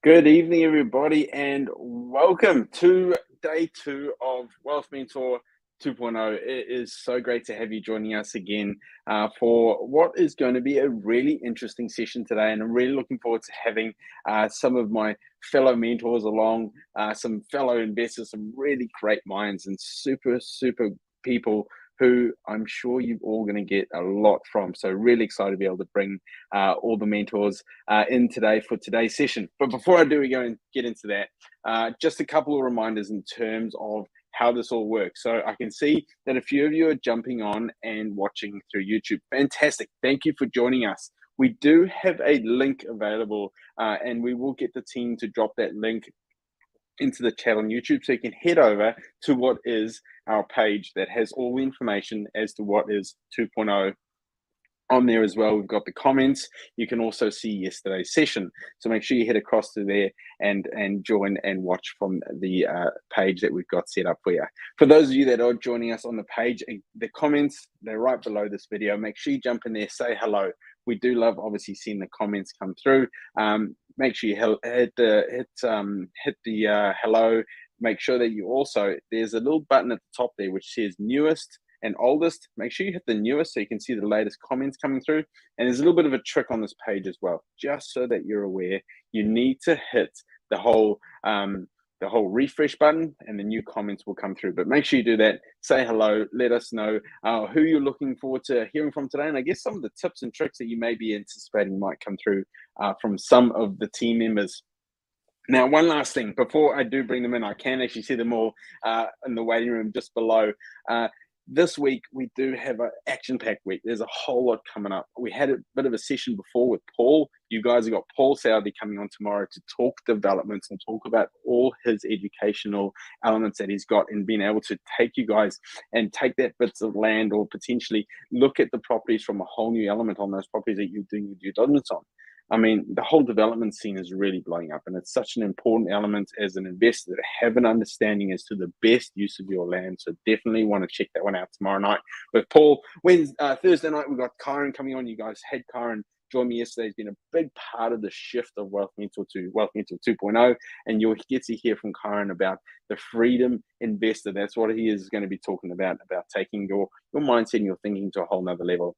Good evening, everybody, and welcome to day 2 of Wealth Mentor 2.0. It is so great to have you joining us again for what is going to be a really interesting session today. And I'm really looking forward to having some of my fellow mentors along, some fellow investors, some really great minds and super people who I'm sure you're all going to get a lot from. So really excited to be able to bring all the mentors in today for today's session. But before I do, we go and get into that, just a couple of reminders in terms of how this all works. So I can see that a few of you are jumping on and watching through YouTube. Fantastic. Thank you for joining us. We do have a link available and we will get the team to drop that link into the chat on YouTube, so you can head over to what is our page that has all the information as to what is 2.0 on there as well. We've got the comments. You can also see yesterday's session, so make sure you head across to there and join and watch from the page that we've got set up for you. For those of you that are joining us on the page, the comments, they're right below this video. Make sure you jump in there, say hello. We do love obviously seeing the comments come through. Make sure you hit the hello. Make sure that you also, there's a little button at the top there which says newest and oldest. Make sure you hit the newest so you can see the latest comments coming through. And there's a little bit of a trick on this page as well, just so that you're aware. You need to hit the whole refresh button and the new comments will come through. But make sure you do that. Say hello. Let us know who you're looking forward to hearing from today. And I guess some of the tips and tricks that you may be anticipating might come through from some of the team members. Now, one last thing before I do bring them in, I can actually see them all in the waiting room just below. This week, we do have an action-packed week. There's a whole lot coming up. We had a bit of a session before with Paul. You guys have got Paul Saudi coming on tomorrow to talk developments and talk about all his educational elements that he's got and being able to take you guys and take that bits of land or potentially look at the properties from a whole new element on those properties that you're doing your due diligence on. I mean, the whole development scene is really blowing up, and it's such an important element as an investor to have an understanding as to the best use of your land. So definitely want to check that one out tomorrow night with Paul. Thursday night, we've got Karen coming on. You guys had Karen join me yesterday. It's been a big part of the shift of Wealth Mentor to Wealth Mentor 2.0, and you'll get to hear from Karen about the freedom investor. That's what he is going to be talking about taking your mindset and your thinking to a whole nother level.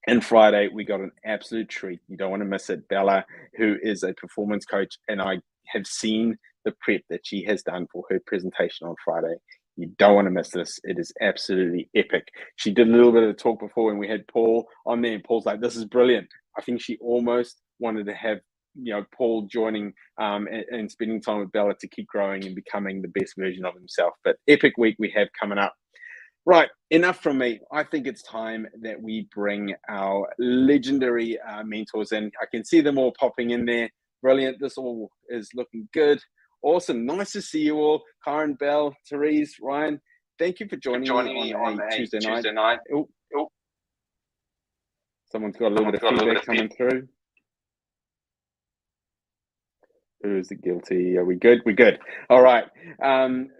And Friday, we got an absolute treat. You don't want to miss it. Bella, who is a performance coach, and I have seen the prep that she has done for her presentation on Friday. You don't want to miss this. It is absolutely epic. She did a little bit of talk before, and we had Paul on there, and Paul's like, this is brilliant. I think she almost wanted to have Paul joining and spending time with Bella to keep growing and becoming the best version of himself. But epic week we have coming up. Right, enough from me. I think it's time that we bring our legendary mentors in. I can see them all popping in there. Brilliant. This all is looking good. Awesome. Nice to see you all. Karen, Belle, Therese, Ryan, thank you for joining me on a Tuesday night. Oh, someone's got a little bit of feedback coming through. Who's the guilty? Are we good? We're good. All right.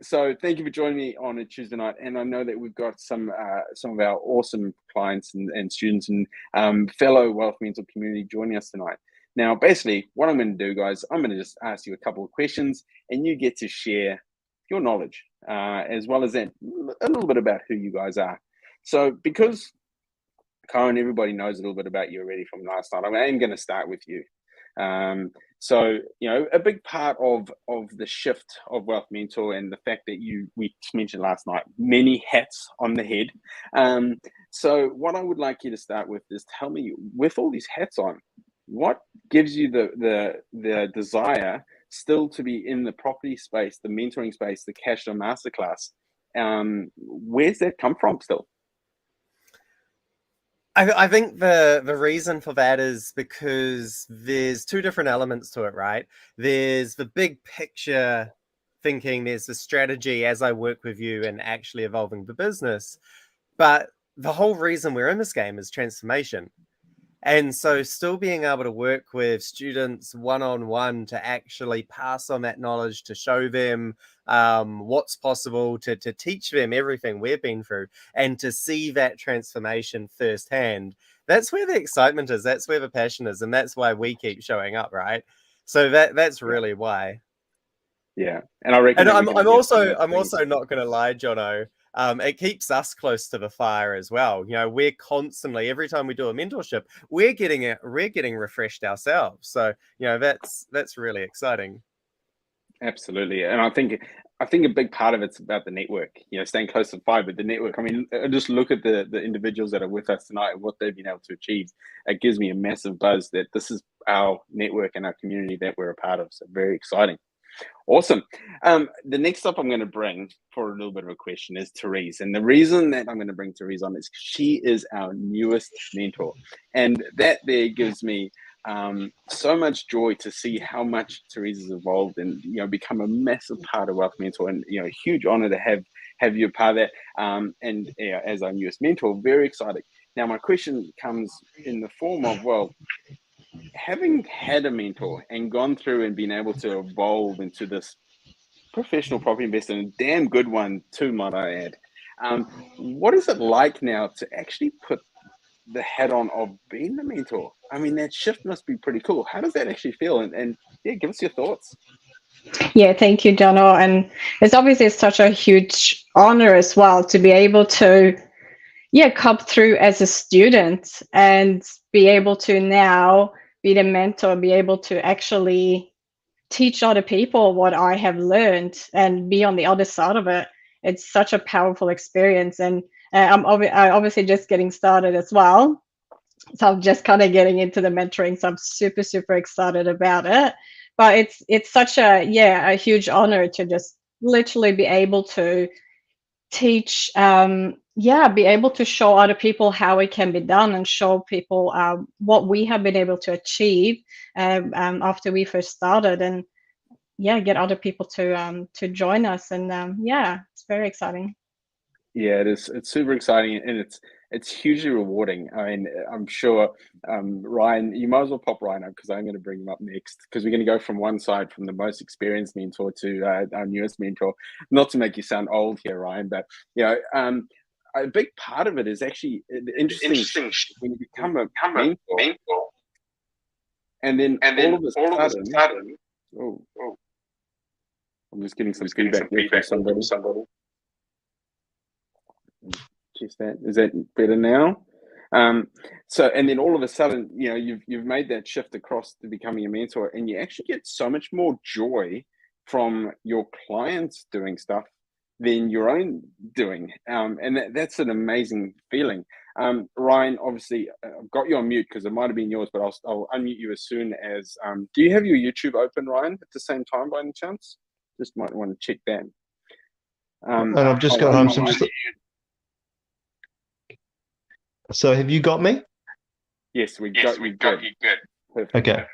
So thank you for joining me on a Tuesday night. And I know that we've got some of our awesome clients and students and fellow Wealth Mentor community joining us tonight. Now, basically, what I'm going to do, guys, I'm going to just ask you a couple of questions, and you get to share your knowledge, as well as that, a little bit about who you guys are. So because Karen, everybody knows a little bit about you already from last night, I am going to start with you. So, a big part of the shift of Wealth Mentor and the fact that we mentioned last night, many hats on the head. So what I would like you to start with is tell me, with all these hats on, what gives you the desire still to be in the property space, the mentoring space, the cash flow masterclass? Where's that come from still? I think the reason for that is because there's two different elements to it, right? There's the big picture thinking, there's the strategy as I work with you and actually evolving the business. But the whole reason we're in this game is transformation. And so still being able to work with students one-on-one to actually pass on that knowledge, to show them what's possible, to teach them everything we've been through, and to see that transformation firsthand. That's where the excitement is. That's where the passion is. And that's why we keep showing up, right? So that's really why. Yeah. And I reckon I'm also not going to lie, Jono. It keeps us close to the fire as well. We're constantly, every time we do a mentorship, we're getting refreshed ourselves. So, that's really exciting. Absolutely. And I think a big part of it's about the network, staying close to the fire, but the network. I mean, just look at the individuals that are with us tonight and what they've been able to achieve. It gives me a massive buzz that this is our network and our community that we're a part of. So very exciting. Awesome. The next up I'm going to bring for a little bit of a question is Therese. And the reason that I'm going to bring Therese on is she is our newest mentor. And that there gives me so much joy to see how much Therese has evolved and, become a massive part of Wealth Mentor, and, a huge honor to have you a part of that. And as our newest mentor, very excited. Now, my question comes in the form of, well, having had a mentor and gone through and been able to evolve into this professional property investor, and a damn good one too, might I add. What is it like now to actually put the hat on of being the mentor? I mean, that shift must be pretty cool. How does that actually feel? And yeah, give us your thoughts. Yeah, thank you, Jono. And it's obviously such a huge honor as well to be able to, come through as a student and be able to now be the mentor, be able to actually teach other people what I have learned and be on the other side of it. It's such a powerful experience. And I'm obviously just getting started as well. So I'm just kind of getting into the mentoring. So I'm super, super excited about it. But it's such a huge honor to just literally be able to teach, be able to show other people how it can be done and show people what we have been able to achieve after we first started, and get other people to join us. And it's very exciting. Yeah, it is. It's super exciting, and it's hugely rewarding. I mean, I'm sure, Ryan, you might as well pop Ryan up, because I'm going to bring him up next, because we're going to go from one side, from the most experienced mentor to our newest mentor. Not to make you sound old here, Ryan, but a big part of it is actually interesting when you become a mentor, and then all of a sudden, I'm just getting some feedback from somebody. Just that. Is that better now? So, and then all of a sudden, you've made that shift across to becoming a mentor, and you actually get so much more joy from your clients doing stuff than your own doing. And that's an amazing feeling. Ryan, obviously, I've got you on mute because it might have been yours, but I'll unmute you as soon as. Do you have your YouTube open, Ryan, at the same time by any chance? Just might want to check that. And I've just got home. So have you got me? Yes, we got you good. Perfect. Okay.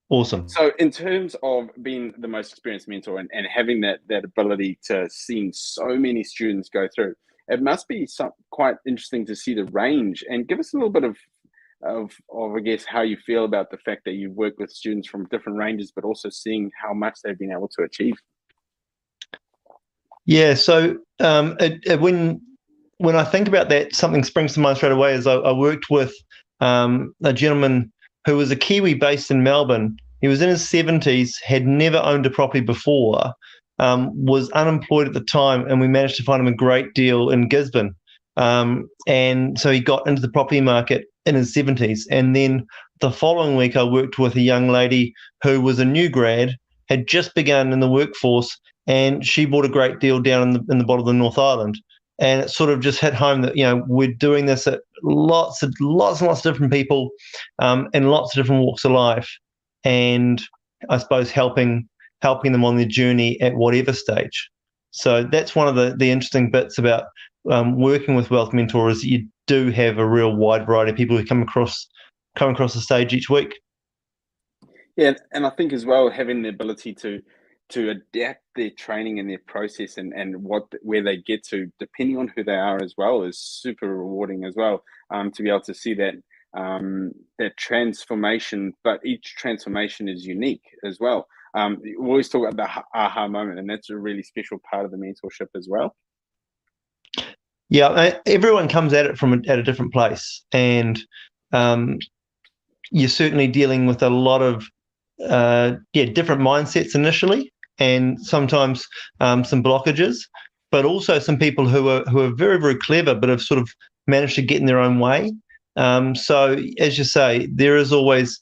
Awesome. So in terms of being the most experienced mentor and having that ability to see so many students go through, it must be quite interesting to see the range, and give us a little bit of I guess how you feel about the fact that you work with students from different ranges, but also seeing how much they've been able to achieve. Yeah. So when I think about that, something springs to mind straight away. Is I worked with a gentleman who was a Kiwi based in Melbourne. He was in his 70s, had never owned a property before, was unemployed at the time, and we managed to find him a great deal in Gisborne. And so he got into the property market in his 70s. And then the following week, I worked with a young lady who was a new grad, had just begun in the workforce, and she bought a great deal down in the bottom of the North Island. And it sort of just hit home that, we're doing this at lots and lots of different people, in lots of different walks of life, and I suppose helping them on their journey at whatever stage. So that's one of the interesting bits about working with Wealth Mentor, is that you do have a real wide variety of people who come across the stage each week. Yeah, and I think as well, having the ability to adapt their training and their process and where they get to, depending on who they are as well, is super rewarding as well. To be able to see that that transformation, but each transformation is unique as well. We always talk about the aha moment, and that's a really special part of the mentorship as well. Yeah, everyone comes at it at a different place, and you're certainly dealing with a lot of different mindsets initially, and sometimes some blockages, but also some people who are very, very clever, but have sort of managed to get in their own way. So as you say, there is always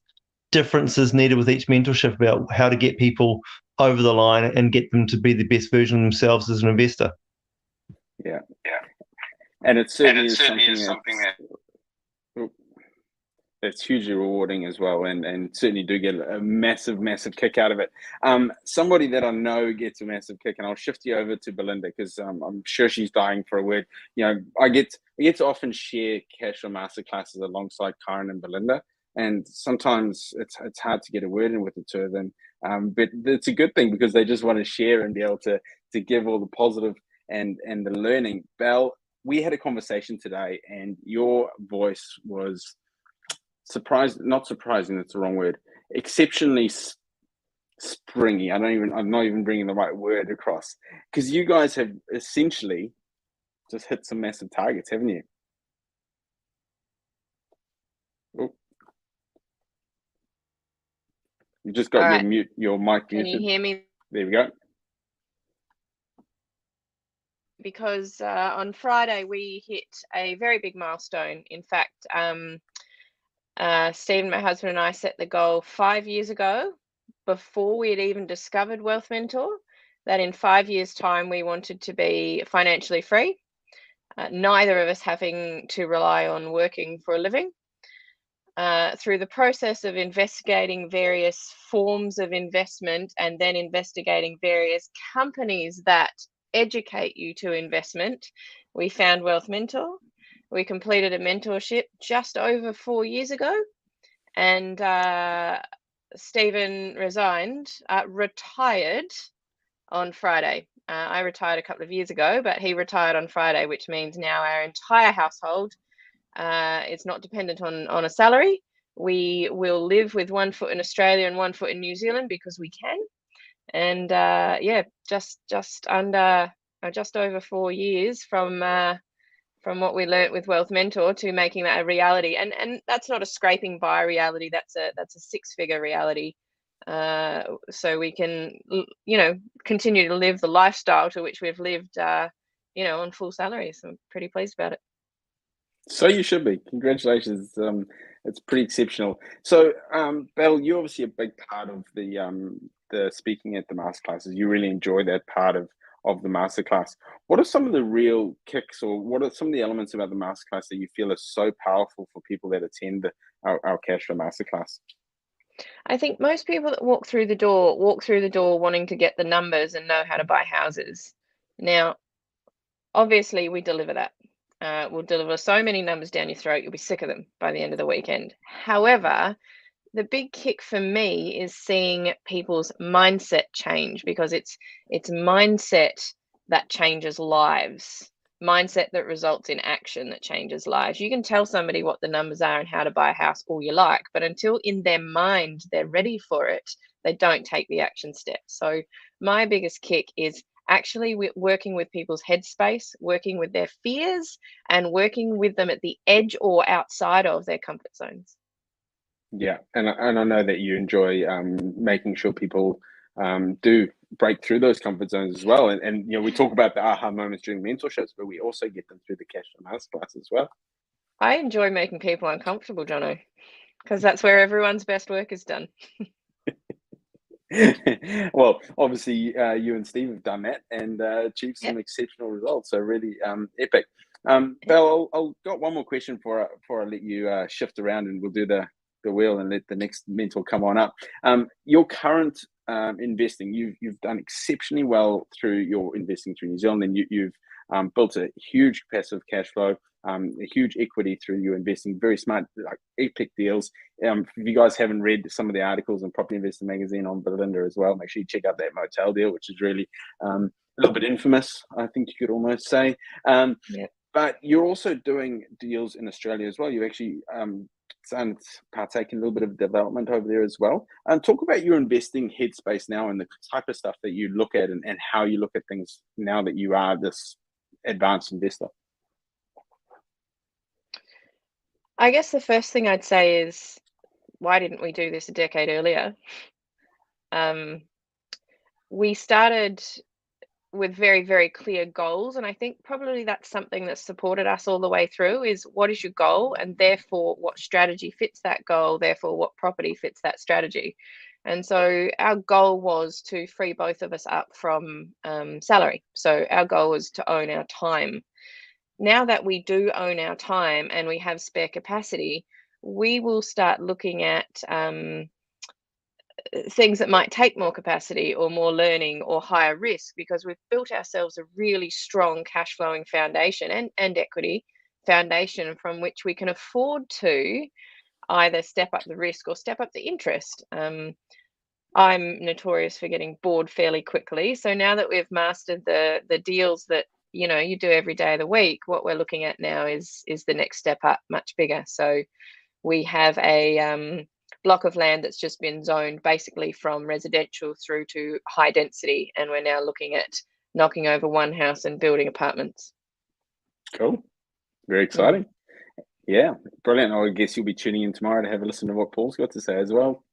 differences needed with each mentorship about how to get people over the line and get them to be the best version of themselves as an investor. Yeah. And it certainly is something that's hugely rewarding as well, and certainly do get a massive kick out of it. Somebody that I know gets a massive kick, and I'll shift you over to Belinda, because I'm sure she's dying for a word. I get to often share cash or masterclasses alongside Karen and Belinda, and sometimes it's hard to get a word in with the two of them. But it's a good thing, because they just want to share and be able to give all the positive and the learning. Belle, we had a conversation today, and your voice was not surprising, that's the wrong word, exceptionally springy. I'm not even bringing the right word across, because you guys have essentially just hit some massive targets, haven't you? Oh. You just got your mic muted. Can you hear me? There we go. Because on Friday we hit a very big milestone. In fact, Stephen, my husband, and I set the goal 5 years ago, before we had even discovered Wealth Mentor, that in 5 years' time we wanted to be financially free, neither of us having to rely on working for a living. Through the process of investigating various forms of investment, and then investigating various companies that educate you to investment, we found Wealth Mentor. We completed a mentorship just over 4 years ago, and Stephen retired on Friday. I retired a couple of years ago, but he retired on Friday, which means now our entire household is not dependent on a salary. We will live with 1 foot in Australia and 1 foot in New Zealand, because we can. And just over 4 years from what we learnt with Wealth Mentor to making that a reality. And that's not a scraping by reality. That's a 6-figure reality. So we can, continue to live the lifestyle to which we've lived, on full salary. So I'm pretty pleased about it. So you should be. Congratulations. It's pretty exceptional. So, Belle, you're obviously a big part of the speaking at the masterclasses. You really enjoy that part of the masterclass. What are some of the real kicks, or what are some of the elements about the masterclass that you feel are so powerful for people that attend our cash flow masterclass? I think most people that walk through the door wanting to get the numbers and know how to buy houses. Now, obviously, we deliver that. We'll deliver so many numbers down your throat, you'll be sick of them by the end of the weekend. However, the big kick for me is seeing people's mindset change, because it's mindset that changes lives. Mindset that results in action that changes lives. You can tell somebody what the numbers are and how to buy a house all you like, but until in their mind they're ready for it, they don't take the action step. So my biggest kick is actually working with people's headspace, working with their fears, and working with them at the edge or outside of their comfort zones. Yeah, and I know that you enjoy making sure people do break through those comfort zones as well. And we talk about the aha moments during mentorships, but we also get them through the cash flow masterclass as well. I enjoy making people uncomfortable, Jono, because that's where everyone's best work is done. Well, obviously, you and Steve have done that and achieved some exceptional results. So really epic. Belle, I'll got one more question before I let you shift around, and we'll do the wheel and let the next mentor come on up. Your current investing, you've done exceptionally well through your investing through New Zealand, and you've built a huge passive cash flow, a huge equity through your investing, very smart, like epic deals. If you guys haven't read some of the articles in Property Investor Magazine on Belinda as well, make sure you check out that motel deal, which is really a little bit infamous, I think you could almost say. But you're also doing deals in Australia as well. You actually partake in a little bit of development over there as well. Talk about your investing headspace now and the type of stuff that you look at, and how you look at things now that you are this advanced investor. I guess the first thing I'd say is, why didn't we do this a decade earlier? We started with very, very clear goals, and I think probably that's something that supported us all the way through, is what is your goal, and therefore what strategy fits that goal, therefore what property fits that strategy. And so our goal was to free both of us up from salary. So our goal was to own our time. Now that we do own our time and we have spare capacity, we will start looking at things that might take more capacity or more learning or higher risk, because we've built ourselves a really strong cash flowing foundation and equity foundation from which we can afford to either step up the risk or step up the interest. I'm notorious for getting bored fairly quickly. So now that we've mastered the deals that you do every day of the week, what we're looking at now is the next step up, much bigger. So we have a block of land that's just been zoned basically from residential through to high density, and we're now looking at knocking over one house and building apartments. Cool. Very exciting. Yeah, brilliant. I guess you'll be tuning in tomorrow to have a listen to what Paul's got to say as well.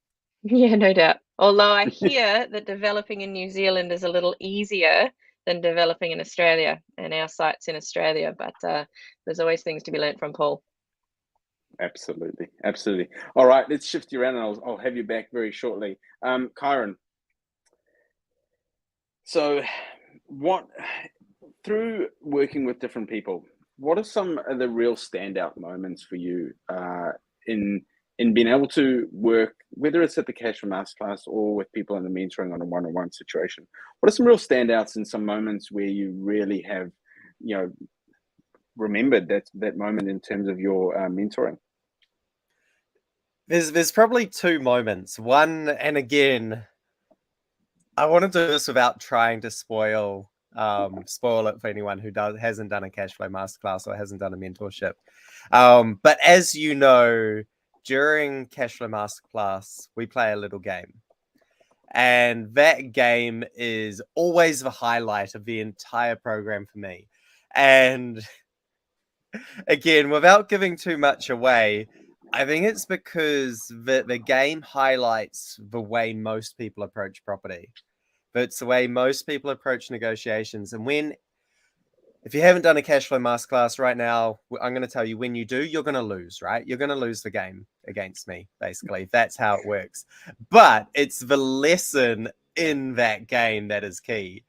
Yeah, no doubt. Although I hear that developing in New Zealand is a little easier than developing in Australia, and our site's in Australia, but there's always things to be learnt from Paul. Absolutely. All right, let's shift you around, and I'll have you back very shortly. Kyron, so through working with different people, what are some of the real standout moments for you in being able to work, whether it's at the Cash Flow Masterclass or with people in the mentoring on a one-on-one situation? What are some real standouts and some moments where you really have, remembered that moment in terms of your mentoring? There's probably two moments. One, and again, I want to do this without trying to spoil it for anyone who hasn't done a cash flow masterclass or hasn't done a mentorship. But as you know, during cash flow masterclass, we play a little game. And that game is always the highlight of the entire program for me. And again, without giving too much away, I think it's because the game highlights the way most people approach property. But it's the way most people approach negotiations. And if you haven't done a cash flow masterclass right now, I'm going to tell you, when you do, you're going to lose, right? You're going to lose the game against me, basically. That's how it works. But it's the lesson in that game that is key.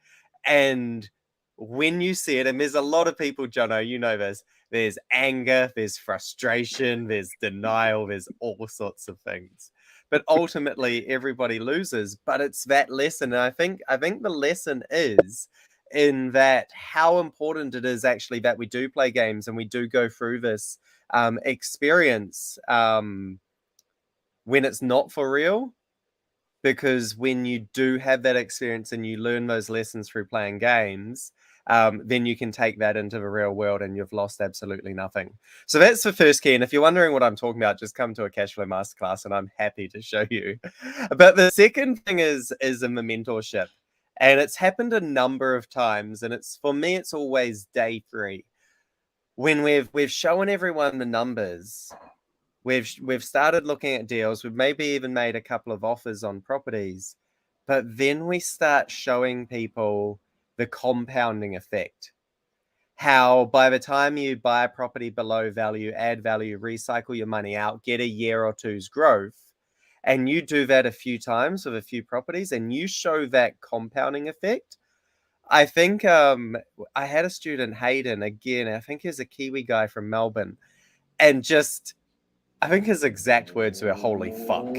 And when you see it, and there's a lot of people, Jono, you know this, there's anger, there's frustration, there's denial, there's all sorts of things. But ultimately, everybody loses. But it's that lesson. And I think the lesson is in that how important it is actually that we do play games and we do go through this experience when it's not for real. Because when you do have that experience and you learn those lessons through playing games, then you can take that into the real world and you've lost absolutely nothing. So that's the first key. And if you're wondering what I'm talking about, just come to a Cashflow Masterclass and I'm happy to show you. But the second thing is in the mentorship. And it's happened a number of times. And for me, it's always day 3. When we've shown everyone the numbers, we've started looking at deals. We've maybe even made a couple of offers on properties, but then we start showing people the compounding effect. How by the time you buy a property below value, add value, recycle your money out, get a year or two's growth, and you do that a few times with a few properties, and you show that compounding effect. I think I had a student, Hayden, again, I think he's a Kiwi guy from Melbourne, and just I think his exact words were "holy fuck."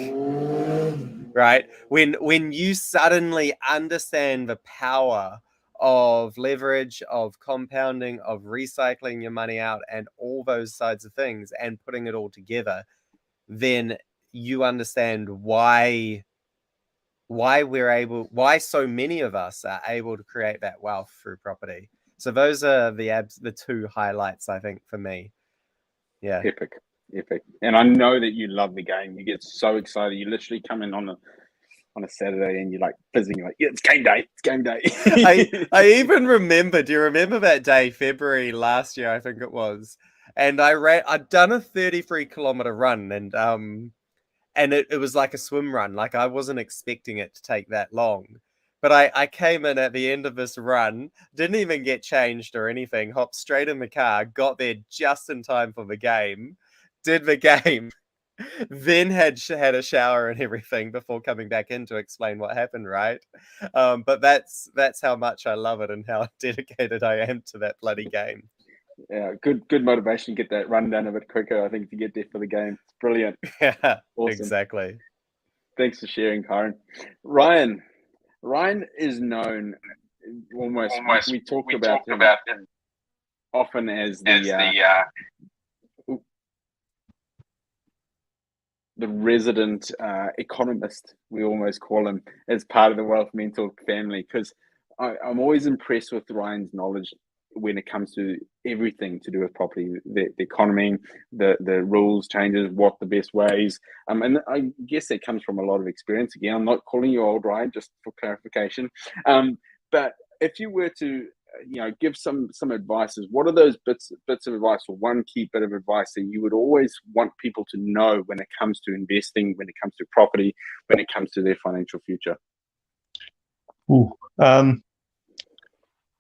Right? When you suddenly understand the power of leverage, of compounding, of recycling your money out, and all those sides of things, and putting it all together, then you understand why so many of us are able to create that wealth through property. So those are the 2 highlights, I think, for me. Yeah. Epic. And I know that you love the game. You get so excited. You literally come in on a Saturday and you're like fizzing, you're like, yeah, it's game day. I even remember, do you remember that day, February last year, I think it was, and I'd done a 33-kilometer run, and it was like a swim run. Like I wasn't expecting it to take that long. But I came in at the end of this run, didn't even get changed or anything, hopped straight in the car, got there just in time for the game, did the game, then had a shower and everything before coming back in to explain what happened, right? But that's how much I love it and how dedicated I am to that bloody game. Yeah, good motivation to get that run done a bit quicker, I think, to get there for the game. It's brilliant. Yeah, awesome. Exactly. Thanks for sharing, Karen. Ryan is known almost we talk about him often as the resident economist, we almost call him, as part of the Wealth Mentor family, because I'm always impressed with Ryan's knowledge when it comes to everything to do with property, the economy, the rules changes, what the best ways, and I guess that comes from a lot of experience. Again, I'm not calling you old, Ryan, just for clarification, but if you were to give some advices, what are those bits of advice, or one key bit of advice that you would always want people to know when it comes to investing, when it comes to property, when it comes to their financial future?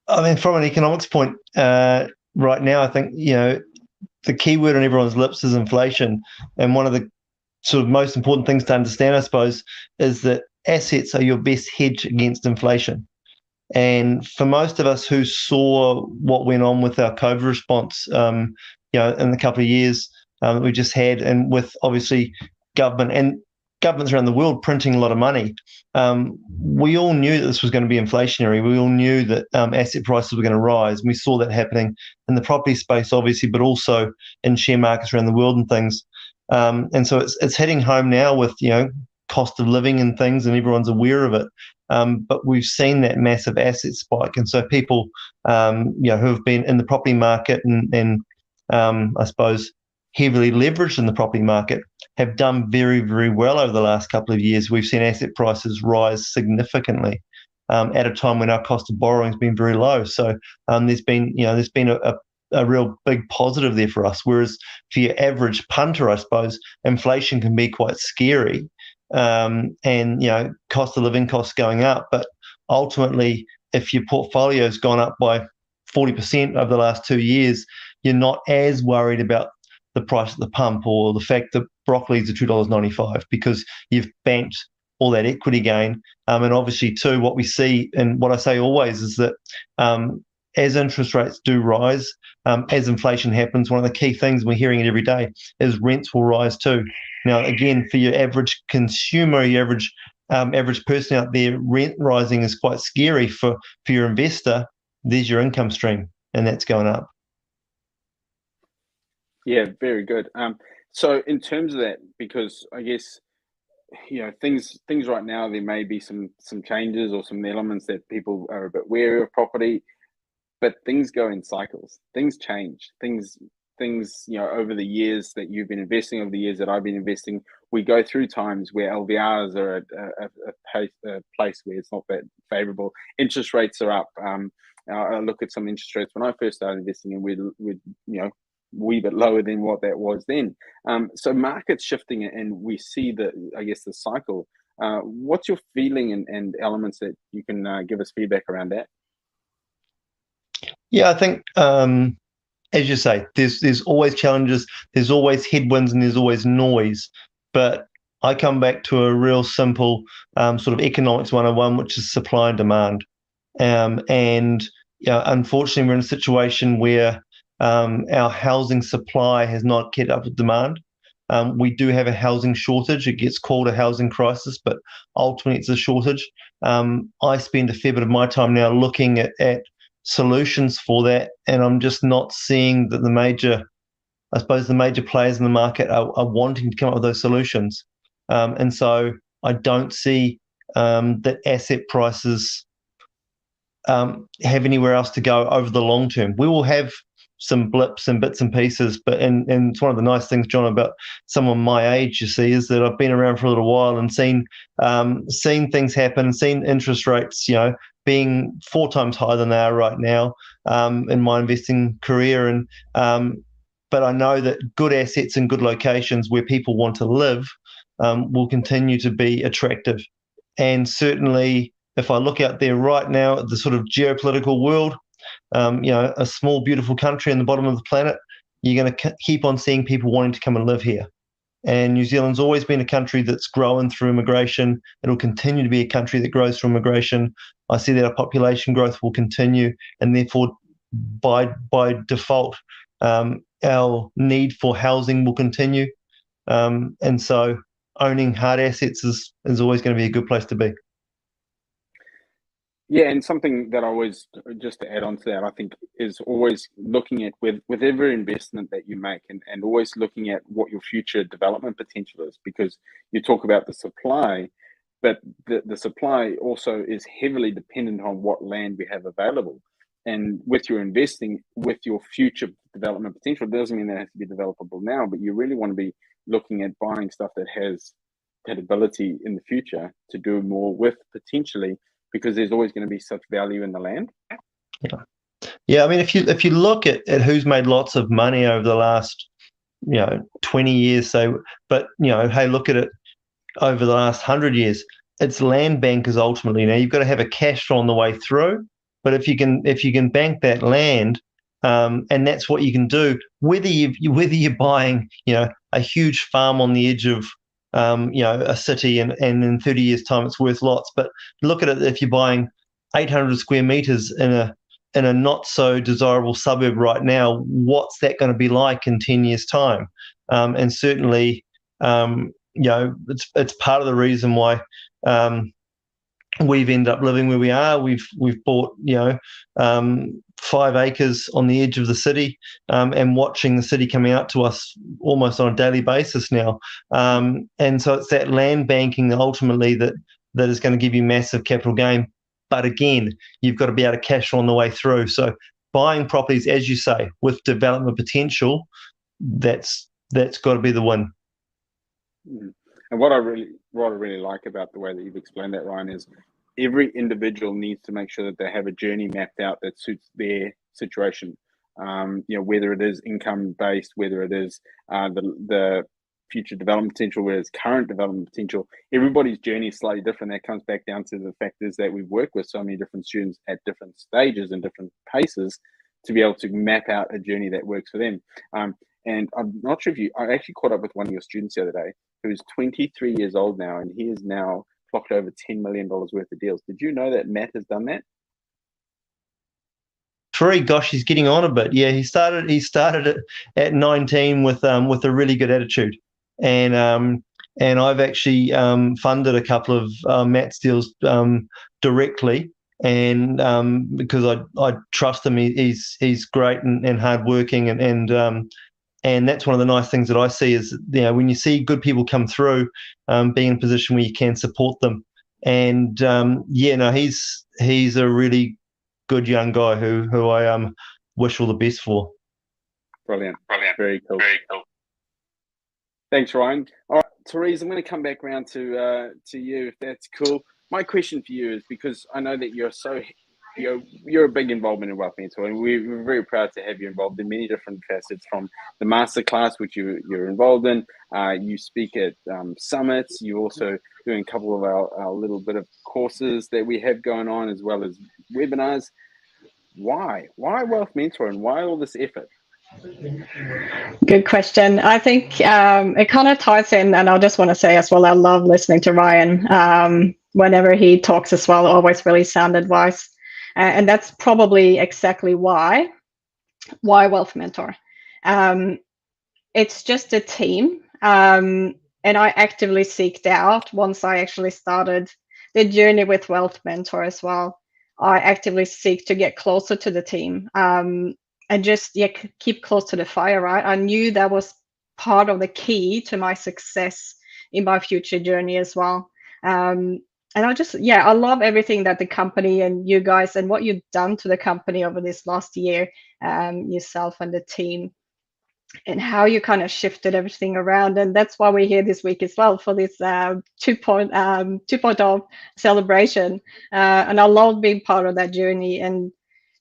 I mean, from an economics point, right now, I think, the key word on everyone's lips is inflation. And one of the sort of most important things to understand, I suppose, is that assets are your best hedge against inflation. And for most of us who saw what went on with our COVID response, in the couple of years that we just had, and with obviously governments around the world printing a lot of money, we all knew that this was going to be inflationary. We all knew that asset prices were going to rise. And we saw that happening in the property space, obviously, but also in share markets around the world and things. And so it's hitting home now with, cost of living and things, and everyone's aware of it. But we've seen that massive asset spike. And so people, who have been in the property market and I suppose heavily leveraged in the property market, have done very, very well over the last couple of years. We've seen asset prices rise significantly at a time when our cost of borrowing has been very low. So there's been a real big positive there for us. Whereas for your average punter, I suppose, inflation can be quite scary, and cost of living costs going up. But ultimately, if your portfolio's gone up by 40% over the last 2 years, you're not as worried about the price at the pump or the fact that broccoli's are $2.95, because you've banked all that equity gain. And obviously, too, what we see, and what I say always, is that as interest rates do rise, as inflation happens, one of the key things we're hearing it every day is rents will rise too. Now, again, for your average consumer, your average person out there, rent rising is quite scary. For your investor, there's your income stream, and that's going up. Yeah, very good. So in terms of that, because I guess things right now, there may be some changes or some elements that people are a bit wary of property, but things go in cycles. Things change. Things over the years that you've been investing, over the years that I've been investing, we go through times where LVRs are at a place where it's not that favorable. Interest rates are up. I look at some interest rates when I first started investing, and we're wee bit lower than what that was then. So market's shifting, and we see the cycle. What's your feeling and elements that you can give us feedback around that? Yeah, I think as you say, there's always challenges, there's always headwinds, and there's always noise. But I come back to a real simple sort of economics 101, which is supply and demand. And unfortunately, we're in a situation where our housing supply has not kept up with demand. We do have a housing shortage. It gets called a housing crisis, but ultimately it's a shortage. I spend a fair bit of my time now looking at solutions for that, and I'm just not seeing that the major players in the market are wanting to come up with those solutions. And so I don't see that asset prices have anywhere else to go over the long term. We will have some blips and bits and pieces, but and it's one of the nice things, John, about someone my age, you see, is that I've been around for a little while and seen things happen, seen interest rates, being 4 times higher than they are right now in my investing career. And but I know that good assets and good locations where people want to live will continue to be attractive. And certainly, if I look out there right now at the sort of geopolitical world, a small, beautiful country in the bottom of the planet, you're going to keep on seeing people wanting to come and live here. And New Zealand's always been a country that's grown through immigration. It'll continue to be a country that grows through immigration. I see that our population growth will continue, and therefore, by default, our need for housing will continue. And so owning hard assets is always going to be a good place to be. Yeah, and something that I always, just to add on to that, I think is always looking at with every investment that you make, and always looking at what your future development potential is, because you talk about the supply, but the supply also is heavily dependent on what land we have available. And with your investing, with your future development potential, it doesn't mean that it has to be developable now, but you really want to be looking at buying stuff that has that ability in the future to do more with, potentially, because there's always going to be such value in the land. Yeah. I mean, if you look at who's made lots of money over the last 20 years, so, but hey, look at it over the last 100 years. It's land bankers ultimately. Now you've got to have a cash flow on the way through, but if you can bank that land, and that's what you can do, whether you're buying a huge farm on the edge of a city, and in 30 years' time it's worth lots. But look at it, if you're buying 800 square meters in a not so desirable suburb right now, what's that going to be like in 10 years' time? And certainly, it's part of the reason why we've ended up living where we are. We've bought 5 acres on the edge of the city, and watching the city coming out to us almost on a daily basis now. And so it's that land banking ultimately that is going to give you massive capital gain. But again, you've got to be able to cash on the way through. So buying properties, as you say, with development potential, that's got to be the win. And what I really like about the way that you've explained that, Ryan, is every individual needs to make sure that they have a journey mapped out that suits their situation. Whether it is income based, whether it is the future development potential, whether it's current development potential, everybody's journey is slightly different. That comes back down to the fact is that we've worked with so many different students at different stages and different paces to be able to map out a journey that works for them. And I'm not sure I actually caught up with one of your students the other day who's 23 years old now, and he is now clocked over $10 million worth of deals. Did you know that Matt has done that? 3, gosh, he's getting on a bit. Yeah, he started it at 19 with a really good attitude, and I've actually funded a couple of Matt's deals directly, and because I trust him. He's great and hardworking, and that's one of the nice things that I see is, when you see good people come through, being in a position where you can support them, and he's a really good young guy who I wish all the best for. Brilliant. Very cool. Thanks, Ryan. All right, Therese, I'm going to come back around to you, if that's cool. My question for you is, because I know that you're a big involvement in Wealth Mentor, and we're very proud to have you involved in many different facets, from the masterclass, which you're involved in. You speak at summits. You also doing a couple of our little bit of courses that we have going on, as well as webinars. Why Wealth Mentor, and why all this effort? Good question. I think it kind of ties in, and I just want to say as well, I love listening to Ryan. Whenever he talks as well, always really sound advice. And that's probably exactly why Wealth Mentor. It's just a team. And I actively seeked out, once I actually started the journey with Wealth Mentor as well, I actively seek to get closer to the team. And just keep close to the fire, right? I knew that was part of the key to my success in my future journey as well. And I love everything that the company and you guys and what you've done to the company over this last year, yourself and the team, and how you kind of shifted everything around. And that's why we're here this week as well for this 2.0 celebration. And I love being part of that journey, and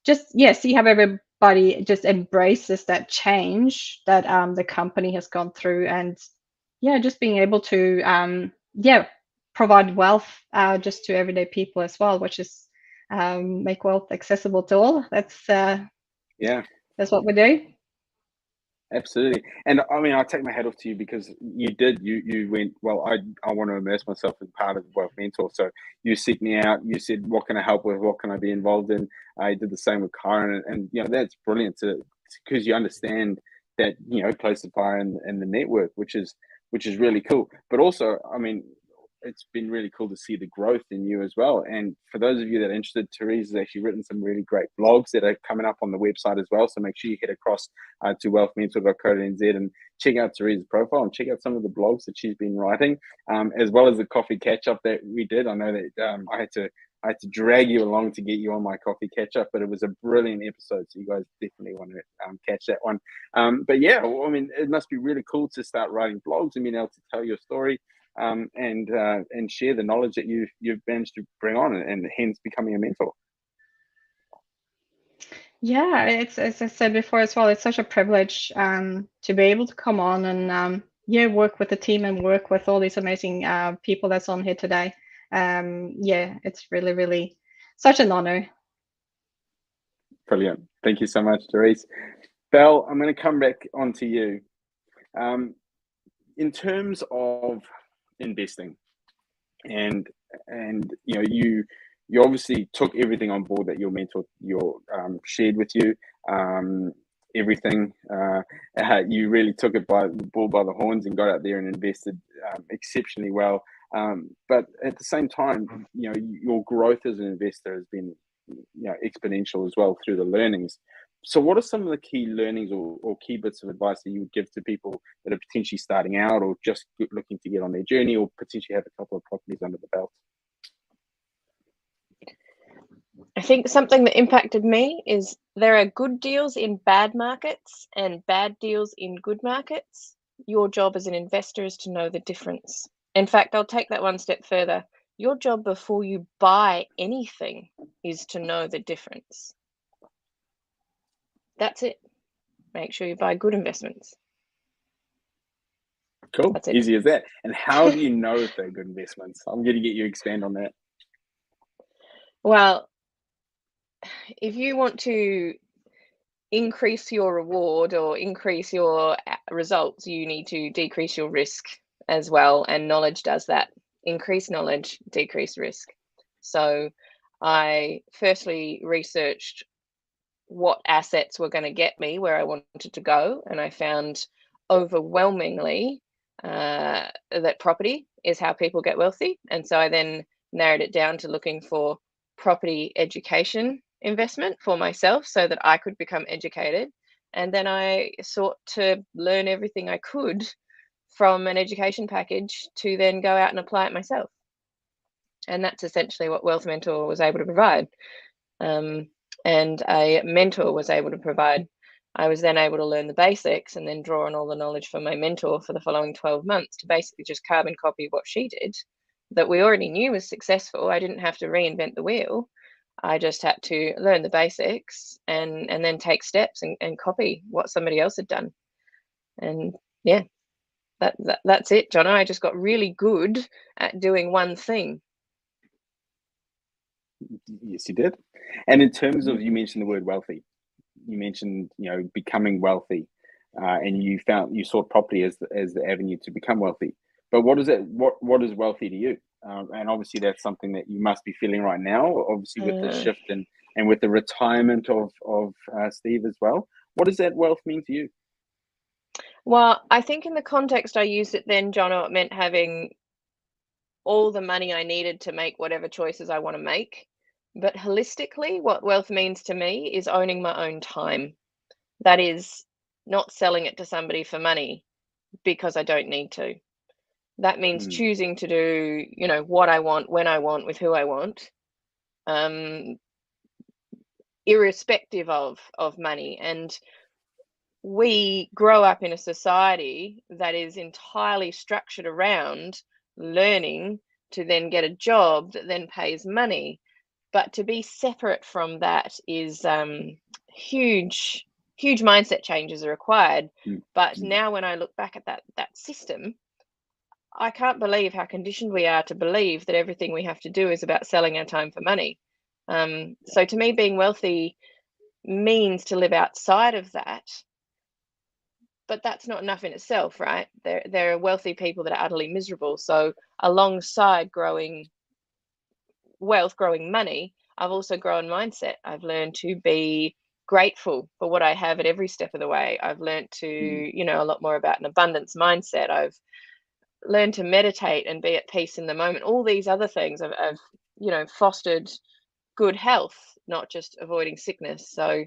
just see how everybody just embraces that change that the company has gone through, and just being able to provide wealth just to everyday people as well, which is make wealth accessible to all. That's what we do. Absolutely. And I mean, I take my hat off to you, because you went, well, I want to immerse myself in part of Wealth Mentor. So you seek me out, you said, what can I help with? What can I be involved in? I did the same with Kyron, and that's brilliant because you understand that, close to fire and the network, which is really cool. But also, I mean, it's been really cool to see the growth in you as well. And for those of you that are interested, Therese has actually written some really great blogs that are coming up on the website as well. So make sure you head across to wealthmentor.co.nz and check out Therese's profile and check out some of the blogs that she's been writing, as well as the coffee catch up that we did. I know that I had to drag you along to get you on my coffee catch up, but it was a brilliant episode. So you guys definitely want to catch that one. But yeah, well, I mean, it must be really cool to start writing blogs and being able to tell your story. And share the knowledge that you've managed to bring on, and hence becoming a mentor. Yeah, it's, as I said before as well, it's such a privilege to be able to come on and work with the team and work with all these amazing people that's on here today. It's really, really such an honor. Brilliant. Thank you so much, Therese. Belle, I'm going to come back onto you. In terms of investing, and you obviously took everything on board that your mentor shared with you, everything. You really took it by the bull by the horns and got out there and invested exceptionally well. But at the same time, your growth as an investor has been exponential as well through the learnings. So what are some of the key learnings or key bits of advice that you would give to people that are potentially starting out, or just looking to get on their journey, or potentially have a couple of properties under the belt? I think something that impacted me is there are good deals in bad markets and bad deals in good markets. Your job as an investor is to know the difference. In fact, I'll take that one step further. Your job before you buy anything is to know the difference. That's it. Make sure you buy good investments. Cool. Easy as that. And how do you know if they're good investments? I'm going to get you to expand on that. Well, if you want to increase your reward or increase your results, you need to decrease your risk as well. And knowledge does that. increase knowledge, decrease risk. So I firstly researched what assets were going to get me where I wanted to go, and I found overwhelmingly that property is how people get wealthy. And so I then narrowed it down to looking for property education investment for myself so that I could become educated. And then I sought to learn everything I could from an education package to then go out and apply it myself. And that's essentially what Wealth Mentor was able to provide. And a mentor was able to provide. I was then able to learn the basics and then draw on all the knowledge from my mentor for the following 12 months to basically just carbon copy what she did that we already knew was successful. I didn't have to reinvent the wheel. I just had to learn the basics and then take steps and copy what somebody else had done. And yeah, that's it, Jono. I just got really good at doing one thing. Yes, you did. And in terms of, you mentioned the word wealthy. You mentioned, becoming wealthy, and you saw property as the avenue to become wealthy. But what is it? What is wealthy to you? And obviously, that's something that you must be feeling right now. Obviously, with the shift and with the retirement of Steve as well. What does that wealth mean to you? Well, I think in the context I used it then, Jono, it meant having all the money I needed to make whatever choices I want to make. But holistically, what wealth means to me is owning my own time. That is not selling it to somebody for money because I don't need to. That means choosing to do, what I want, when I want, with who I want, irrespective of money. And we grow up in a society that is entirely structured around learning to then get a job that then pays money. But to be separate from that is huge mindset changes are required. But now when I look back at that system, I can't believe how conditioned we are to believe that everything we have to do is about selling our time for money. So to me, being wealthy means to live outside of that. But that's not enough in itself, right? There are wealthy people that are utterly miserable. So alongside growing wealth, growing money, I've also grown mindset. I've learned to be grateful for what I have at every step of the way. I've learned to, a lot more about an abundance mindset. I've learned to meditate and be at peace in the moment. All these other things I've fostered good health, not just avoiding sickness. So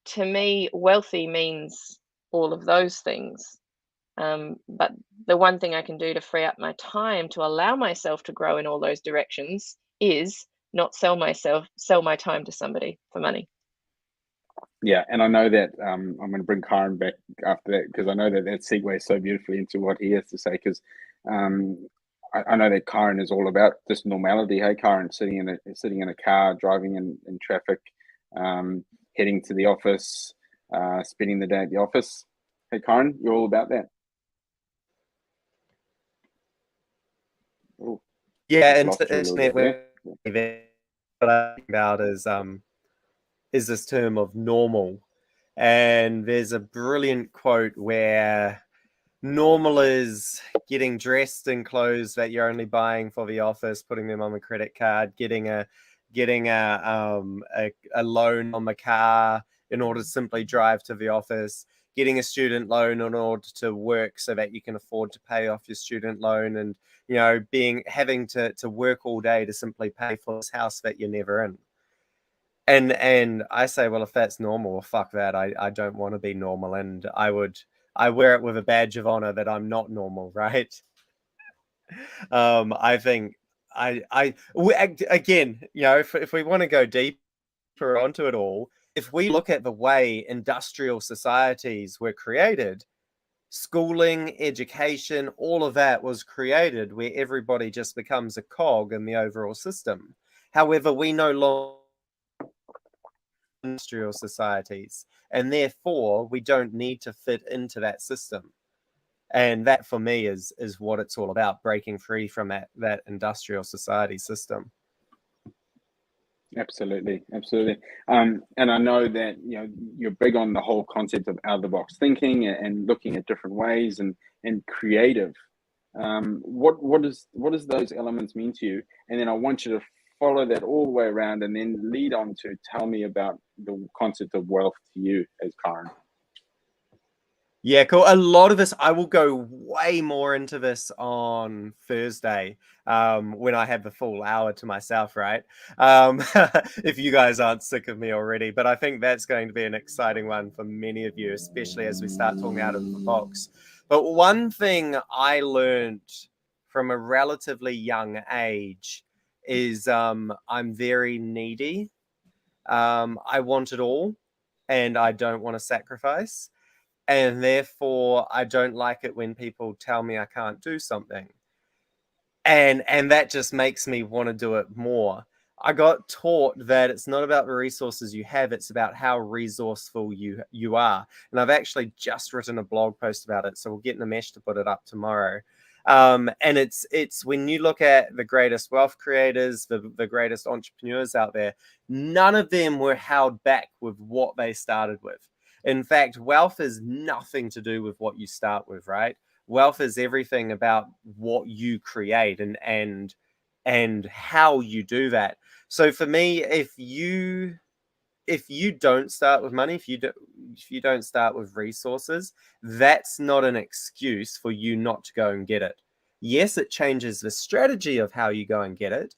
to me, wealthy means all of those things. But the one thing I can do to free up my time to allow myself to grow in all those directions is not sell my time to somebody for money. Yeah, and I know that I'm going to bring Kyron back after that because I know that segues so beautifully into what he has to say. Because I know that Kyron is all about just normality. Hey, Kyron, sitting in a car, driving in traffic, heading to the office, spending the day at the office. Hey, Kyron, you're all about that. Ooh, yeah, lost you a little internet bit there. what I'm thinking about is this term of normal. And there's a brilliant quote where normal is getting dressed in clothes that you're only buying for the office, putting them on a credit card, getting a loan on the car in order to simply drive to the office, getting a student loan in order to work so that you can afford to pay off your student loan, and having to work all day to simply pay for this house that you're never in. And I say, well, if that's normal, fuck that. I don't want to be normal, and I wear it with a badge of honor that I'm not normal, right? I think again, if we want to go deeper onto it all, if we look at the way industrial societies were created, schooling, education, all of that was created where everybody just becomes a cog in the overall system. However, we no longer industrial societies, and therefore we don't need to fit into that system. And that for me is what it's all about, breaking free from that industrial society system. Absolutely. And I know that you're big on the whole concept of out of the box thinking and looking at different ways and creative. What does those elements mean to you? And then I want you to follow that all the way around, and then lead on to tell me about the concept of wealth to you as Karen. Yeah, cool. A lot of this, I will go way more into this on Thursday, when I have the full hour to myself, right? If you guys aren't sick of me already, but I think that's going to be an exciting one for many of you, especially as we start talking out of the box. But one thing I learned from a relatively young age is I'm very needy. I want it all, and I don't want to sacrifice. And therefore, I don't like it when people tell me I can't do something. And that just makes me want to do it more. I got taught that it's not about the resources you have, it's about how resourceful you are. And I've actually just written a blog post about it, so we'll get Nimesh to put it up tomorrow. And it's when you look at the greatest wealth creators, the greatest entrepreneurs out there, none of them were held back with what they started with. In fact, wealth is nothing to do with what you start with, right? Wealth is everything about what you create and how you do that. So for me, if you don't start with money, if you don't start with resources, that's not an excuse for you not to go and get it. Yes, it changes the strategy of how you go and get it,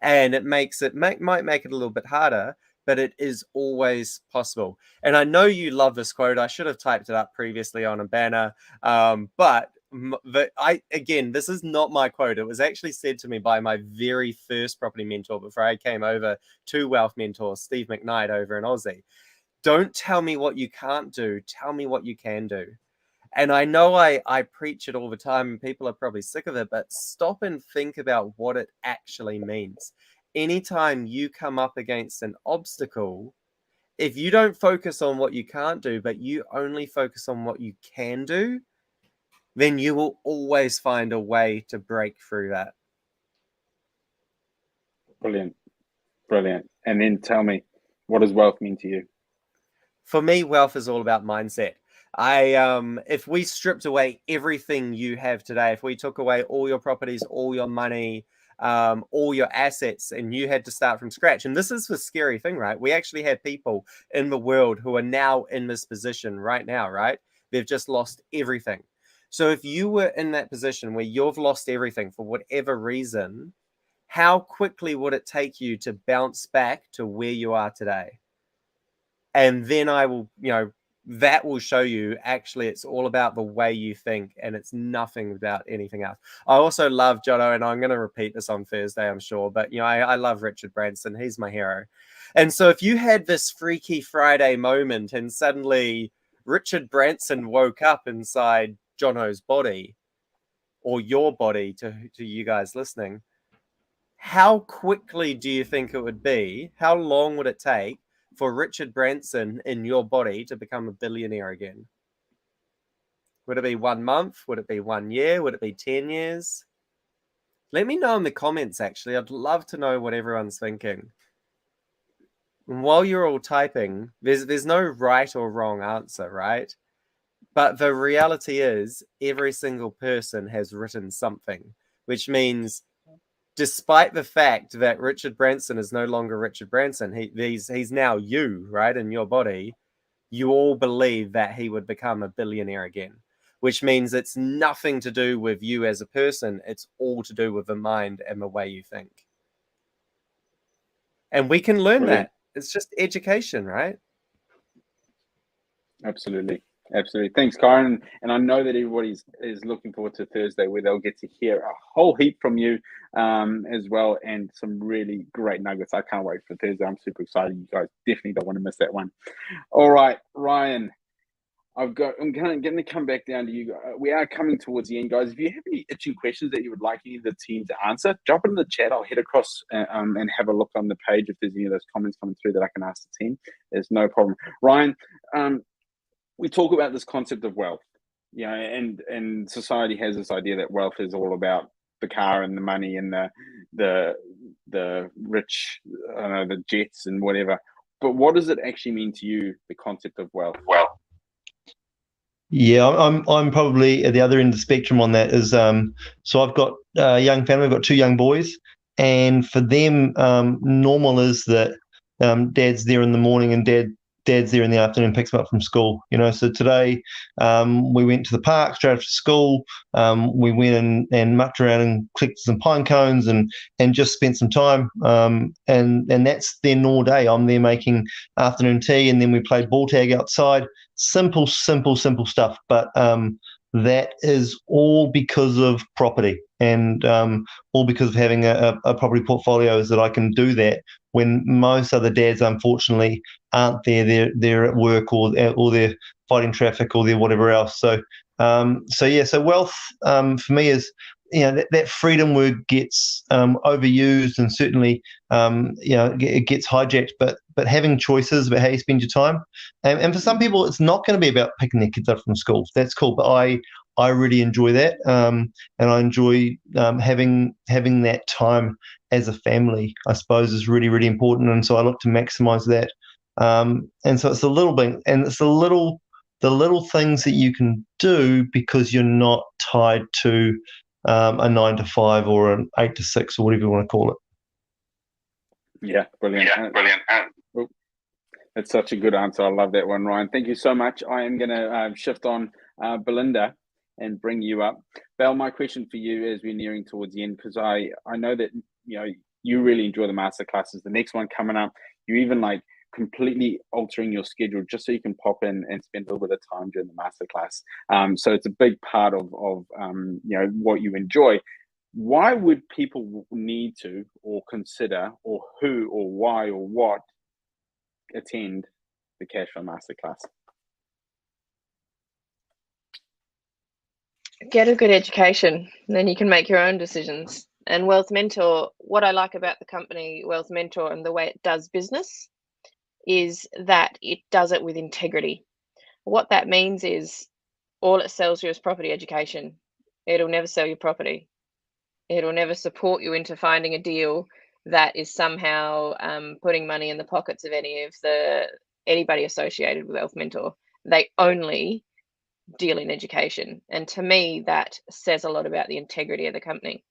and it might make it a little bit harder, but it is always possible. And I know you love this quote. I should have typed it up previously on a banner, but again, this is not my quote. It was actually said to me by my very first property mentor before I came over to Wealth Mentor, Steve McKnight over in Aussie. Don't tell me what you can't do. Tell me what you can do. And I know I preach it all the time and people are probably sick of it, but stop and think about what it actually means. Anytime you come up against an obstacle, if you don't focus on what you can't do, but you only focus on what you can do, then you will always find a way to break through that. Brilliant. And then tell me, what does wealth mean to you? For me, wealth is all about mindset. If we stripped away everything you have today, if we took away all your properties, all your money, all your assets, and you had to start from scratch, and this is the scary thing, right? We actually have people in the world who are now in this position right now, right? They've just lost everything. So if you were in that position where you've lost everything for whatever reason, how quickly would it take you to bounce back to where you are today? And then I will, that will show you actually it's all about the way you think and it's nothing about anything else. I also love Jono, and I'm going to repeat this on Thursday, I'm sure, but I love Richard Branson. He's my hero. And so if you had this Freaky Friday moment and suddenly Richard Branson woke up inside Jono's body, or your body to you guys listening, how quickly do you think it would be? How long would it take for Richard Branson in your body to become a billionaire again? Would it be 1 month? Would it be 1 year? Would it be 10 years? Let me know in the comments, actually. I'd love to know what everyone's thinking. And while you're all typing, there's no right or wrong answer, right? But the reality is every single person has written something, which means despite the fact that Richard Branson is no longer Richard Branson, he's now you, right, in your body, you all believe that he would become a billionaire again, which means it's nothing to do with you as a person. It's all to do with the mind and the way you think. And we can learn Brilliant. that. It's just education, right? Absolutely. Thanks, Karen. And I know that everybody is looking forward to Thursday, where they'll get to hear a whole heap from you as well, and some really great nuggets. I can't wait for Thursday. I'm super excited. You guys definitely don't want to miss that one. All right, Ryan, I'm going to come back down to you. We are coming towards the end, guys. If you have any itching questions that you would like any of the team to answer, drop it in the chat. I'll head across and have a look on the page if there's any of those comments coming through that I can ask the team. There's no problem. Ryan, we talk about this concept of wealth, and society has this idea that wealth is all about the car and the money and the rich, the jets and whatever. But what does it actually mean to you, the concept of wealth? Yeah, I'm probably at the other end of the spectrum on that. Is so I've got a young family. I've got 2 young boys, and for them, normal is that dad's there in the morning and dad's there in the afternoon, picks them up from school. So today we went to the park straight after school. We went and mucked around and collected some pine cones and just spent some time. And that's their normal day. I'm there making afternoon tea, and then we played ball tag outside. Simple stuff, but that is all because of property and all because of having a property portfolio, is that I can do that when most other dads, unfortunately, aren't there. They're at work or they're fighting traffic or they're whatever else. So wealth for me is, that freedom word gets overused, and certainly it gets hijacked, but having choices about how you spend your time, and for some people it's not going to be about picking their kids up from school. That's cool, but I really enjoy that, and I enjoy having that time as a family, I suppose, is really, really important, and so I look to maximize that. And so it's a little bit, and it's the little things that you can do because you're not tied to a 9 to 5 or an 8 to 6 or whatever you want to call it. Yeah, brilliant. That's such a good answer. I love that one, Ryan. Thank you so much. I am going to shift on Belinda and bring you up. Belle, my question for you as we're nearing towards the end, because I know that you really enjoy the masterclasses. The next one coming up, you're even like completely altering your schedule just so you can pop in and spend a little bit of time during the masterclass. So it's a big part of what you enjoy. Why would people need to, or consider, or who, or why, or what attend the Cash Flow Masterclass? Get a good education, and then you can make your own decisions. And Wealth Mentor, what I like about the company Wealth Mentor and the way it does business is that it does it with integrity. What that means is all it sells you is property education. It'll never sell you property. It'll never support you into finding a deal that is somehow putting money in the pockets of anybody associated with Wealth Mentor. They only deal in education. And to me, that says a lot about the integrity of the company.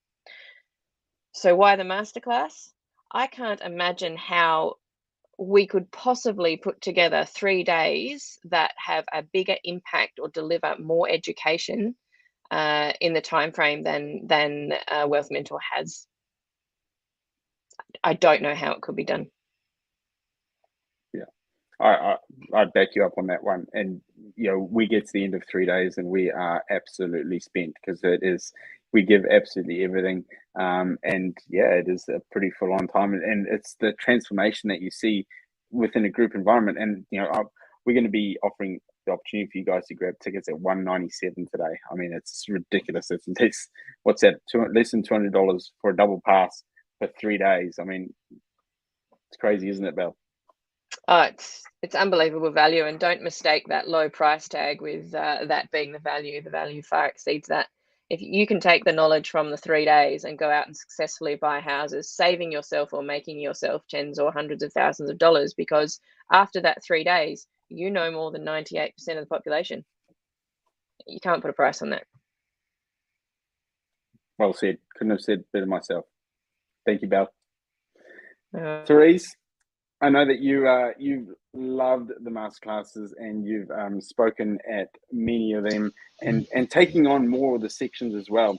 So why the masterclass? I can't imagine how we could possibly put together 3 days that have a bigger impact or deliver more education in the time frame than Wealth Mentor has. I don't know how it could be done. Yeah, I back you up on that one. And we get to the end of 3 days and we are absolutely spent, because we give absolutely everything. And yeah, it is a pretty full on time, and it's the transformation that you see within a group environment. And we're going to be offering the opportunity for you guys to grab tickets at $197 today. I mean, it's ridiculous. It's less, what's that? Less than $200 for a double pass for 3 days. I mean, it's crazy, isn't it, Belle? Oh, it's unbelievable value, and don't mistake that low price tag with that being the value. The value far exceeds that. If you can take the knowledge from the 3 days and go out and successfully buy houses, saving yourself or making yourself tens or hundreds of thousands of dollars, because after that 3 days, you know more than 98% of the population. You can't put a price on that. Well said. Couldn't have said better myself. Thank you, Belle. Therese, I know that you've loved the masterclasses and you've spoken at many of them and taking on more of the sections as well.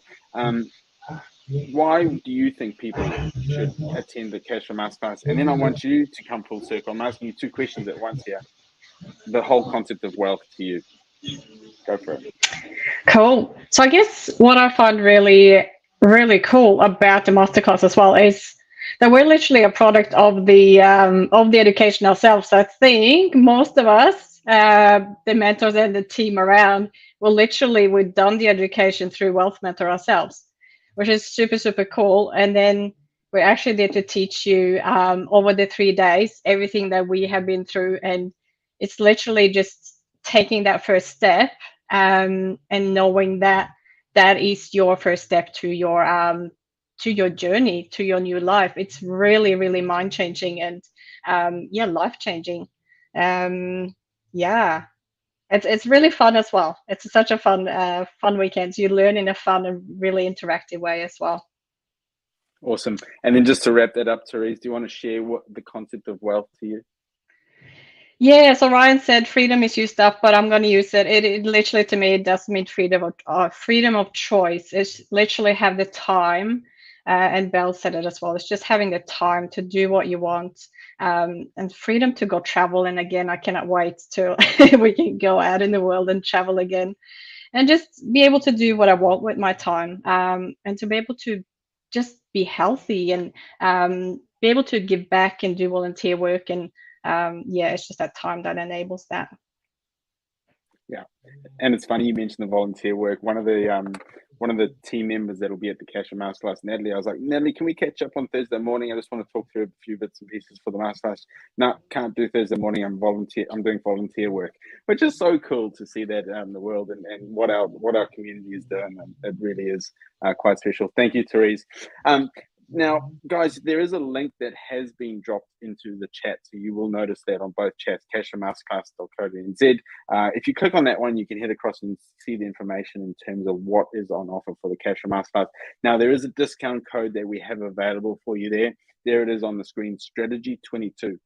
Why do you think people should attend the Cash Flow Masterclass? And then I want you to come full circle. I'm asking you 2 questions at once here. The whole concept of wealth to you. Go for it. Cool. So I guess what I find really, really cool about the masterclass as well is that we're literally a product of the education ourselves. So I think most of us, the mentors and the team around, we've done the education through Wealth Mentor ourselves, which is super, super cool. And then we're actually there to teach you over the 3 days everything that we have been through, and it's literally just taking that first step and knowing that that is your first step to your journey, to your new life. It's really, really mind-changing and life-changing. Yeah. it's really fun as well. It's such a fun weekend. You learn in a fun and really interactive way as well. Awesome. And then just to wrap that up, Therese, do you want to share what the concept of wealth to you? Yeah, so Ryan said freedom is used up, but I'm going to use it. It literally, to me, it does mean freedom of choice. It's literally have the time, and Belle said it as well. It's just having the time to do what you want, and freedom to go travel. And again, I cannot wait till we can go out in the world and travel again, and just be able to do what I want with my time, and to be able to just be healthy and be able to give back and do volunteer work and yeah, it's just that time that enables that. Yeah, and it's funny you mentioned the volunteer work. One of the team members that'll be at the Cash and Masterclass, Natalie. I was like, Natalie, can we catch up on Thursday morning? I just want to talk through a few bits and pieces for the Masterclass. No, can't do Thursday morning. I'm doing volunteer work, which is so cool to see that the world and what our community is doing. It really is quite special. Thank you, Therese. Now, guys, there is a link that has been dropped into the chat. So you will notice that on both chats, cashandmasterclass.co.nz. If you click on that one, you can head across and see the information in terms of what is on offer for the Cash and Masterclass. Now, there is a discount code that we have available for you there. There it is on the screen, Strategy22.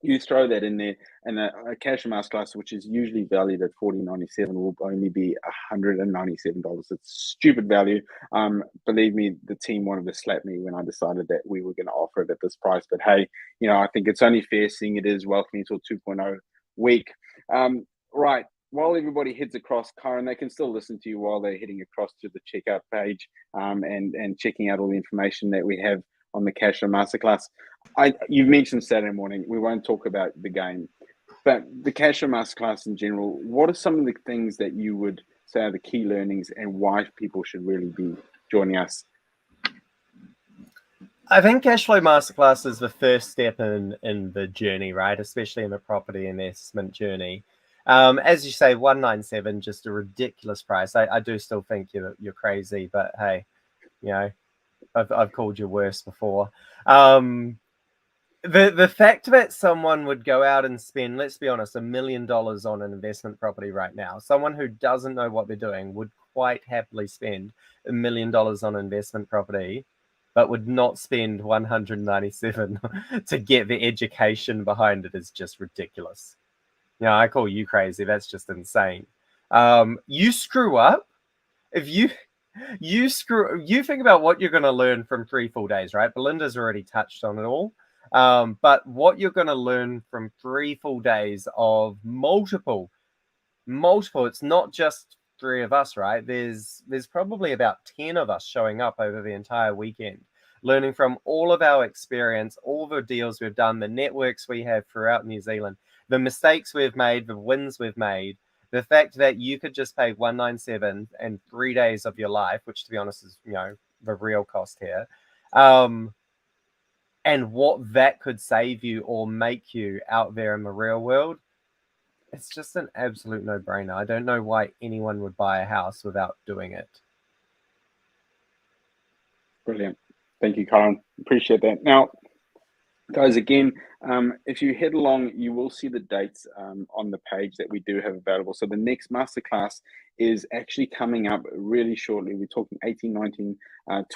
You throw that in there, and a Cash and Masterclass, which is usually valued at $40.97, will only be $197. It's stupid value. Believe me, the team wanted to slap me when I decided that we were going to offer it at this price. But hey, I think it's only fair, seeing it is Wealth Mentor 2.0 week. Right. While everybody heads across, Karen, they can still listen to you while they're heading across to the checkout page and checking out all the information that we have on the Cash and Masterclass. You've mentioned Saturday morning. We won't talk about the game, but the Cash and Masterclass in general, what are some of the things that you would say are the key learnings and why people should really be joining us? I think Cashflow Masterclass is the first step in the journey, right? Especially in the property investment journey. As you say, 197, just a ridiculous price. I do still think you're crazy, but hey, I've called you worse before. The fact that someone would go out and spend, let's be honest, $1 million on an investment property right now, someone who doesn't know what they're doing would quite happily spend $1 million on an investment property, but would not spend 197 to get the education behind it is just ridiculous. I call you crazy. That's just insane. You screw up if you think about what you're going to learn from 3 full days, right? Belinda's already touched on it all. But what you're going to learn from 3 full days of multiple, it's not just 3 of us, right? There's probably about 10 of us showing up over the entire weekend, learning from all of our experience, all the deals we've done, the networks we have throughout New Zealand, the mistakes we've made, the wins we've made. The fact that you could just pay 197 and 3 days of your life, which to be honest is, the real cost here, and what that could save you or make you out there in the real world, it's just an absolute no-brainer. I don't know why anyone would buy a house without doing it. Brilliant. Thank you, Karen. Appreciate that. Now, guys, again, if you head along, you will see the dates on the page that we do have available. So the next masterclass is actually coming up really shortly. We're talking 18, 19,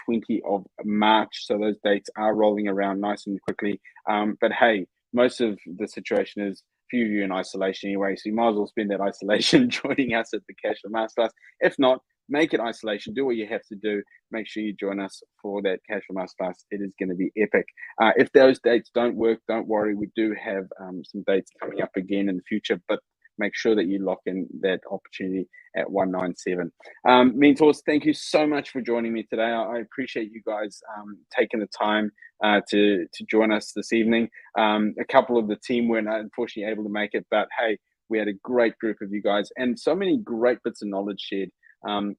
20 of March. So those dates are rolling around nice and quickly. But hey, most of the situation is few of you in isolation anyway. So you might as well spend that isolation joining us at the Cash and Masterclass. If not, make it isolation. Do what you have to do. Make sure you join us for that Cash and Masterclass. It is going to be epic. If those dates don't work, don't worry. We do have some dates coming up again in the future, but make sure that you lock in that opportunity at 197. Mentors, thank you so much for joining me today. I appreciate you guys taking the time to join us this evening. A couple of the team weren't unfortunately able to make it, but hey, we had a great group of you guys and so many great bits of knowledge shared.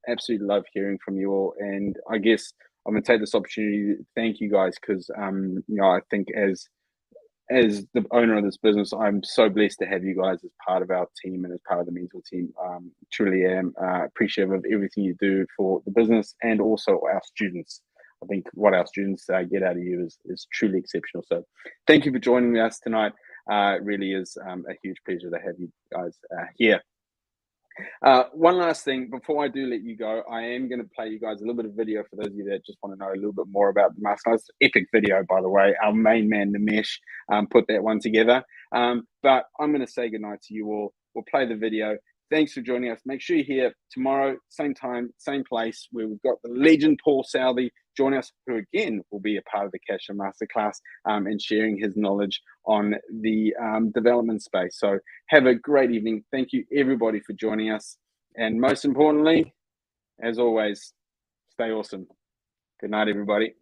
Absolutely love hearing from you all, and I guess I'm going to take this opportunity to thank you guys because I think as the owner of this business, I'm so blessed to have you guys as part of our team and as part of the Mentor team. Truly am appreciative of everything you do for the business and also our students. I think what our students get out of you is truly exceptional. So thank you for joining us tonight. It really is a huge pleasure to have you guys here. One last thing before I do let you go, I am going to play you guys a little bit of video for those of you that just want to know a little bit more about the masterclass. Epic video, by the way. Our main man, Nimesh, put that one together. But I'm going to say goodnight to you all. We'll play the video. Thanks for joining us. Make sure you're here tomorrow, same time, same place, where we've got the legend Paul Southey join us, who again will be a part of the Cash Flow Masterclass and sharing his knowledge on the development space. So have a great evening. Thank you, everybody, for joining us. And most importantly, as always, stay awesome. Good night, everybody.